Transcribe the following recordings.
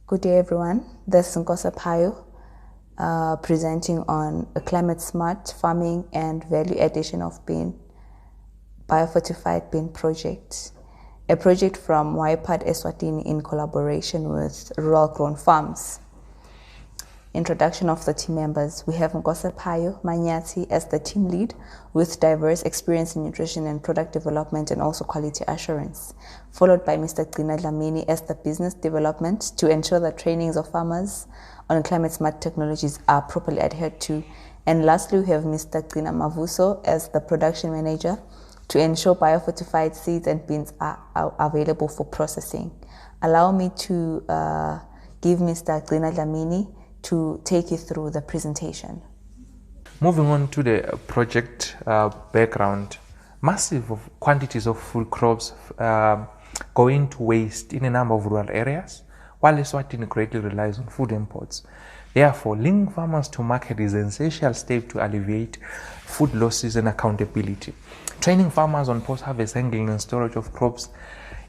Good day, everyone. This is Nkosa Payo, presenting on a climate smart farming and value addition of bean, biofortified bean project, a project from YPARD Eswatini in collaboration with Rural Grown Farms. Introduction of the team members. We have Nkosa Payo Manyati as the team lead with diverse experience in nutrition and product development and also quality assurance, followed by Mr. Gcina Dlamini as the business development to ensure that trainings of farmers on climate smart technologies are properly adhered to. And lastly, we have Mr. Gcina Mavuso as the production manager to ensure biofortified seeds and beans are available for processing. Allow me to give Mr. Gcina Dlamini to take you through the presentation. Moving on to the project background, massive quantities of food crops go into waste in a number of rural areas, while Eswatini greatly relies on food imports. Therefore, linking farmers to market is an essential step to alleviate food losses and accountability. Training farmers on post-harvest handling and storage of crops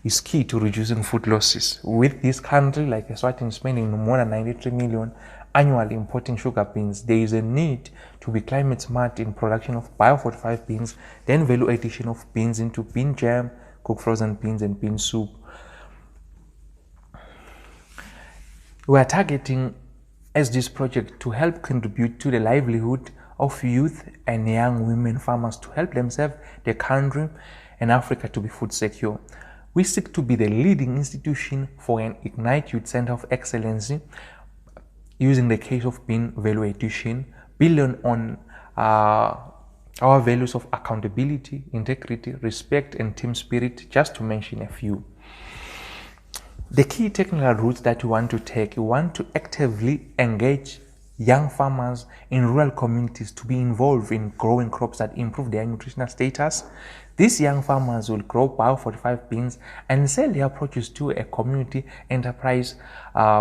is key to reducing food losses. With this country like Eswatini spending more than 93 million annually importing sugar beans, there is a need to be climate smart in production of biofortified beans, then value addition of beans into bean jam, cooked frozen beans and bean soup. We are targeting as this project to help contribute to the livelihood of youth and young women farmers to help themselves, the country and Africa to be food secure. We seek to be the leading institution for an Ignite Youth Center of Excellence using the case of bean value addition, building on our values of accountability, integrity, respect, and team spirit, just to mention a few. The key technical routes that we want to take, we want to actively engage young farmers in rural communities to be involved in growing crops that improve their nutritional status. These young farmers will grow biofortified beans and sell their produce to a community enterprise,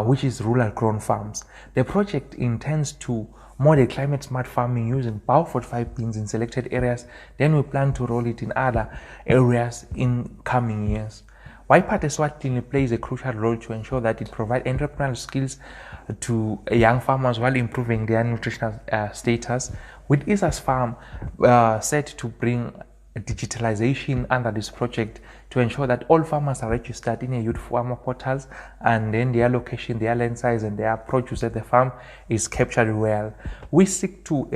which is Rural Grown Farms. The project intends to model climate smart farming using biofortified beans in selected areas. Then we plan to roll it in other areas in coming years. YPARD Eswatini plays a crucial role to ensure that it provides entrepreneurial skills to young farmers while improving their nutritional status, with ISA's farm set to bring digitalization under this project to ensure that all farmers are registered in a youth farmer portals, and then their location, their land size, and their produce at the farm is captured well. We seek to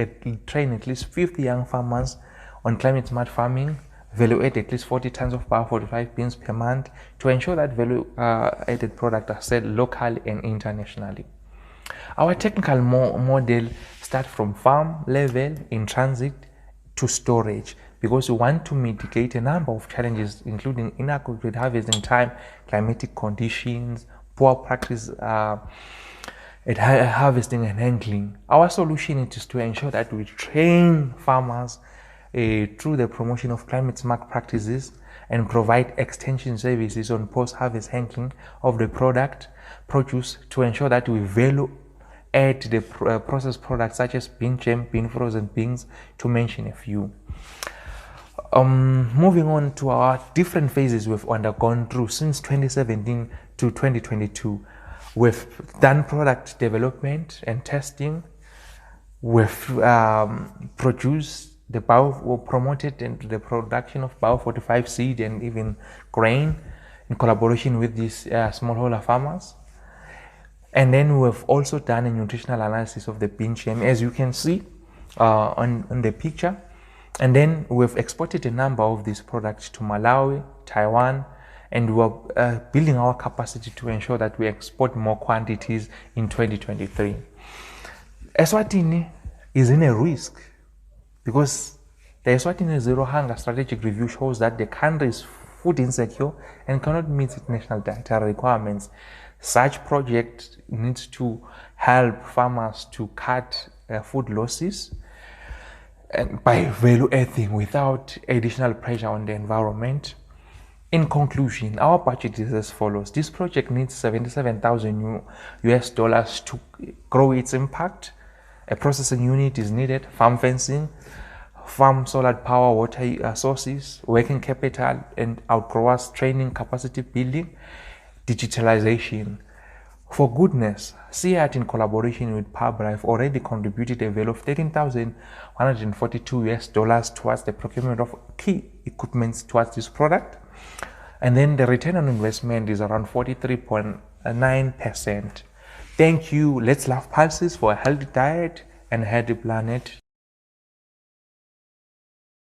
train at least 50 young farmers on climate smart farming, value-add at least 40 tons of biofortified beans per month to ensure that value-added products are sold locally and internationally. Our technical model starts from farm level in transit to storage, because we want to mitigate a number of challenges, including inadequate harvesting time, climatic conditions, poor practice at harvesting and handling. Our solution is to ensure that we train farmers through the promotion of climate smart practices and provide extension services on post-harvest handling of the produce to ensure that we value add the processed products such as bean jam, bean frozen beans, to mention a few. Moving on to our different phases we've undergone through since 2017 to 2022. We've done product development and testing. We've promoted into the production of biofortified seed and even grain in collaboration with these smallholder farmers. And then we've also done a nutritional analysis of the bean jam, as you can see on the picture. And then we've exported a number of these products to Malawi, Taiwan, and we're building our capacity to ensure that we export more quantities in 2023. Eswatini is in a risk because the Eswatini Zero Hunger Strategic Review shows that the country is food insecure and cannot meet its national dietary requirements. Such project needs to help farmers to cut food losses and by value adding without additional pressure on the environment. In conclusion, our budget is as follows. This project needs $77,000 to grow its impact. A processing unit is needed, farm fencing, farm solar power, water sources, working capital, and outgrowers training, capacity building, digitalization. For goodness, YPARD in collaboration with YPARD have already contributed a value of $13,142 towards the procurement of key equipment towards this product. And then the return on investment is around 43.9%. Thank you. Let's love pulses for a healthy diet and a healthy planet.